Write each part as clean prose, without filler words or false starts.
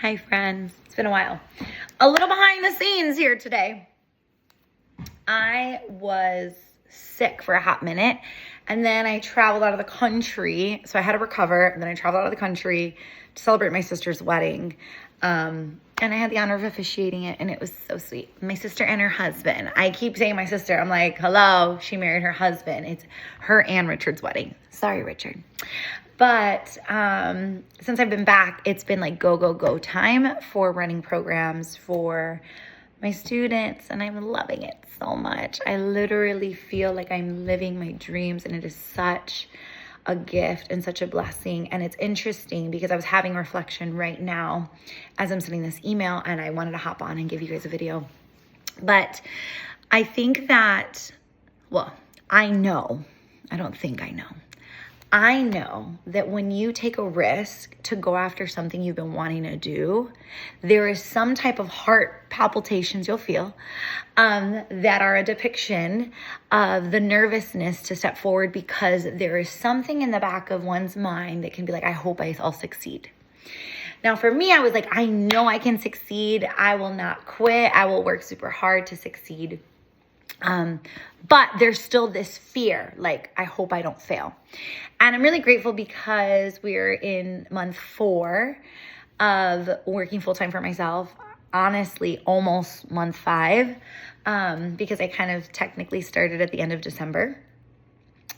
Hi friends, it's been a while. A little behind the scenes here today. I was sick for a hot minute and then I traveled out of the country. So I had to recover and then I traveled out of the country to celebrate my sister's wedding. And I had the honor of officiating it and it was so sweet. My sister and her husband. I keep saying my sister. I'm like, hello, she married her husband. It's her and Richard's wedding. Sorry, Richard. But since I've been back, it's been like go time for running programs for my students, and I'm loving it so much. I literally feel like I'm living my dreams, and it is such a gift and such a blessing. And it's interesting because I was having reflection right now as I'm sending this email, and I wanted to hop on and give you guys a video. But I think that, well, I know that when you take a risk to go after something you've been wanting to do, there is some type of heart palpitations you'll feel that are a depiction of the nervousness to step forward, because there is something in the back of one's mind that can be like, I hope I'll succeed. Now for me, I was like, I know I can succeed. I will not quit. I will work super hard to succeed. But there's still this fear, like, I hope I don't fail. And I'm really grateful because we're in month 4 of working full-time for myself. Honestly, almost month 5, because I kind of technically started at the end of December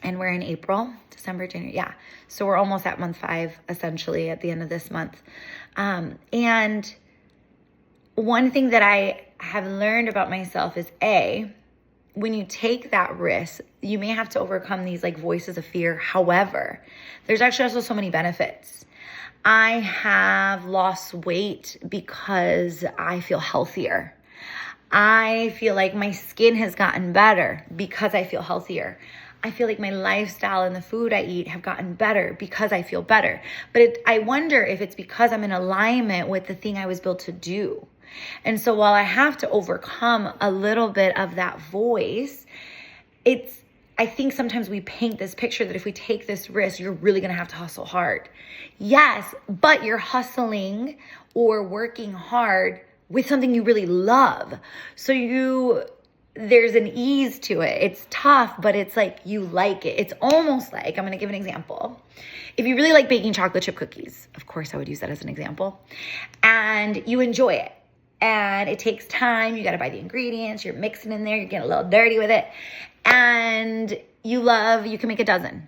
and we're in April, December, January. Yeah. So we're almost at month 5, essentially at the end of this month. And one thing that I have learned about myself is when you take that risk, you may have to overcome these like voices of fear. However, there's actually also so many benefits. I have lost weight because I feel healthier. I feel like my skin has gotten better because I feel healthier. I feel like my lifestyle and the food I eat have gotten better because I feel better. But I wonder if it's because I'm in alignment with the thing I was built to do. And so while I have to overcome a little bit of that voice, I think sometimes we paint this picture that if we take this risk, you're really going to have to hustle hard. Yes, but you're hustling or working hard with something you really love. So there's an ease to it. It's tough, but it's like you like it. It's almost like, I'm going to give an example. If you really like baking chocolate chip cookies, of course I would use that as an example, and you enjoy it. And it takes time. You got to buy the ingredients. You're mixing in there. You're getting a little dirty with it. And you can make a dozen.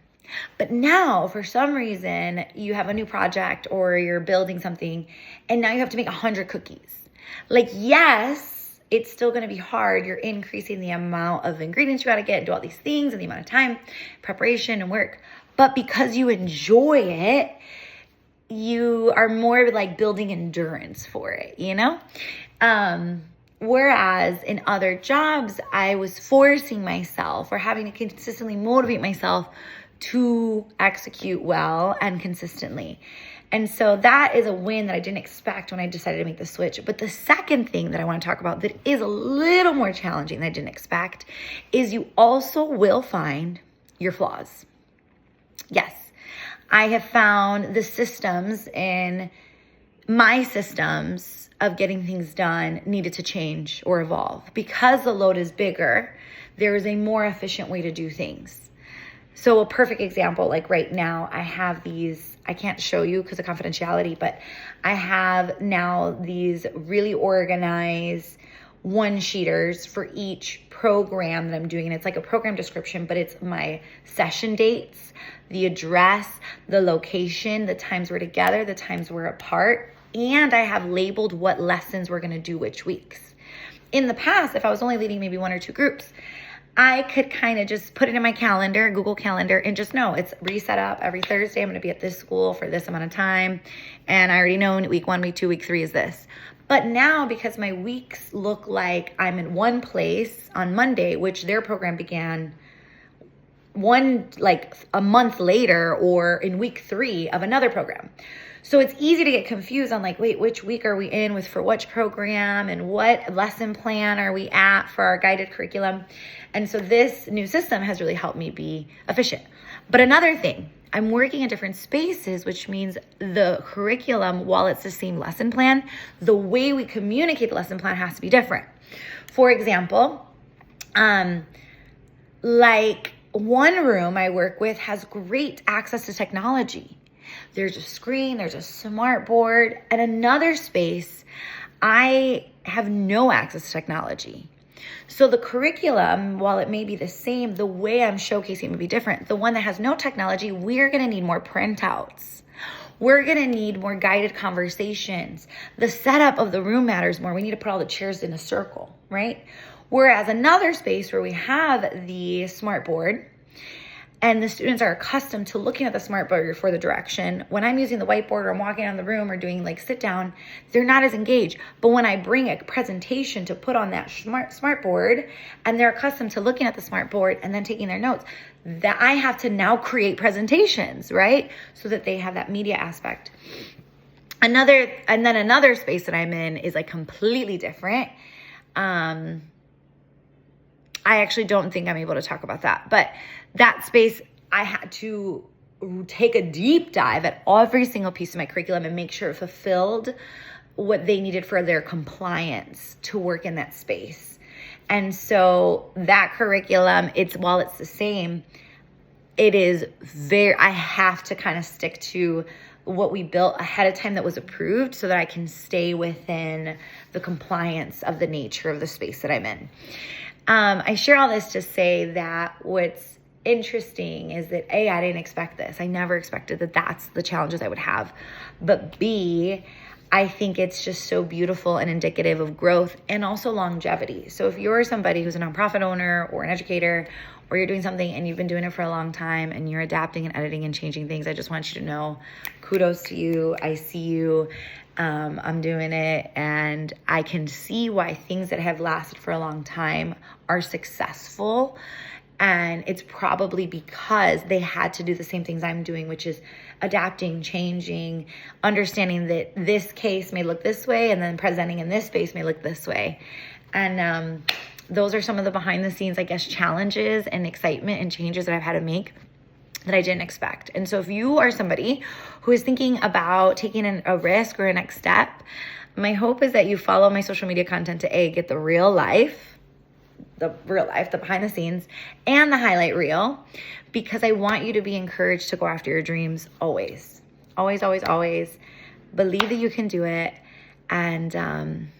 But now, for some reason, you have a new project or you're building something, and now you have to make 100 cookies. Like, yes, it's still going to be hard. You're increasing the amount of ingredients you got to get and do all these things and the amount of time, preparation, and work. But because you enjoy it, you are more like building endurance for it, you know? Whereas in other jobs, I was forcing myself or having to consistently motivate myself to execute well and consistently. And so that is a win that I didn't expect when I decided to make the switch. But the second thing that I want to talk about that is a little more challenging than I didn't expect is you also will find your flaws. Yes. I have found the systems in my systems of getting things done needed to change or evolve. Because the load is bigger, there is a more efficient way to do things. So a perfect example, like right now, I have these, I can't show you because of confidentiality, but I have now these really organized one-sheeters for each program that I'm doing. And it's like a program description, but it's my session dates, the address, the location, the times we're together, the times we're apart, and I have labeled what lessons we're going to do which weeks. In the past, if I was only leading maybe 1 or 2 groups, I could kind of just put it in my calendar, Google Calendar, and just know it's reset up every Thursday. I'm going to be at this school for this amount of time. And I already know week 1, week 2, week 3 is this. But now, because my weeks look like I'm in one place on Monday, which their program began a month later or in week 3 of another program. So it's easy to get confused on like, wait, which week are we in for which program and what lesson plan are we at for our guided curriculum? And so this new system has really helped me be efficient. But another thing, I'm working in different spaces, which means the curriculum, while it's the same lesson plan, the way we communicate the lesson plan has to be different. For example, like one room I work with has great access to technology. There's a screen, there's a smart board, and another space, I have no access to technology. So the curriculum, while it may be the same, the way I'm showcasing may be different. The one that has no technology, we're going to need more printouts. We're going to need more guided conversations. The setup of the room matters more. We need to put all the chairs in a circle, right? Whereas another space where we have the smart board and the students are accustomed to looking at the smart board for the direction. When I'm using the whiteboard or I'm walking around the room or doing like sit down, they're not as engaged. But when I bring a presentation to put on that smart board and they're accustomed to looking at the smart board and then taking their notes, that I have to now create presentations, right? So that they have that media aspect. Another space that I'm in is like completely different. I actually don't think I'm able to talk about that. But that space, I had to take a deep dive at every single piece of my curriculum and make sure it fulfilled what they needed for their compliance to work in that space. And so that curriculum, while it's the same, I have to kind of stick to what we built ahead of time that was approved so that I can stay within the compliance of the nature of the space that I'm in. I share all this to say that what's interesting is that A, I didn't expect this. I never expected that that's the challenges I would have. But B, I think it's just so beautiful and indicative of growth and also longevity. So if you're somebody who's a nonprofit owner or an educator, or you're doing something and you've been doing it for a long time and you're adapting and editing and changing things, I just want you to know, kudos to you. I see you. I'm doing it, and I can see why things that have lasted for a long time are successful. And it's probably because they had to do the same things I'm doing, which is adapting, changing, understanding that this case may look this way and then presenting in this space may look this way. And those are some of the behind the scenes, I guess, challenges and excitement and changes that I've had to make that I didn't expect. And so if you are somebody who is thinking about taking a risk or a next step, my hope is that you follow my social media content to get the real life, the behind the scenes, and the highlight reel, because I want you to be encouraged to go after your dreams always. Always, always, always. Believe that you can do it, and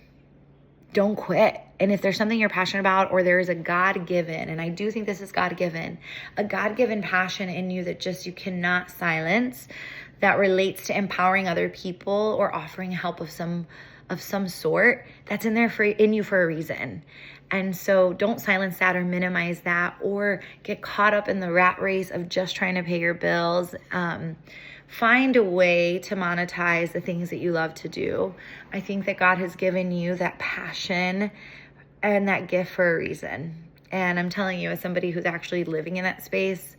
don't quit. And if there's something you're passionate about, or there is a God-given, and I do think this is God-given, a God-given passion in you that just you cannot silence, that relates to empowering other people or offering help of some sort, that's in you for a reason. And so don't silence that or minimize that or get caught up in the rat race of just trying to pay your bills. Find a way to monetize the things that you love to do. I think that God has given you that passion and that gift for a reason. And I'm telling you, as somebody who's actually living in that space,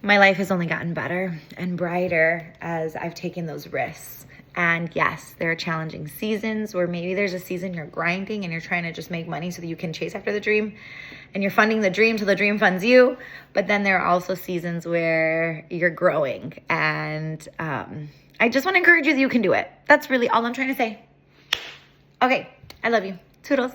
my life has only gotten better and brighter as I've taken those risks. And yes, there are challenging seasons where maybe there's a season you're grinding and you're trying to just make money so that you can chase after the dream, and you're funding the dream till the dream funds you. But then there are also seasons where you're growing. And I just want to encourage you that you can do it. That's really all I'm trying to say. Okay, I love you. Toodles.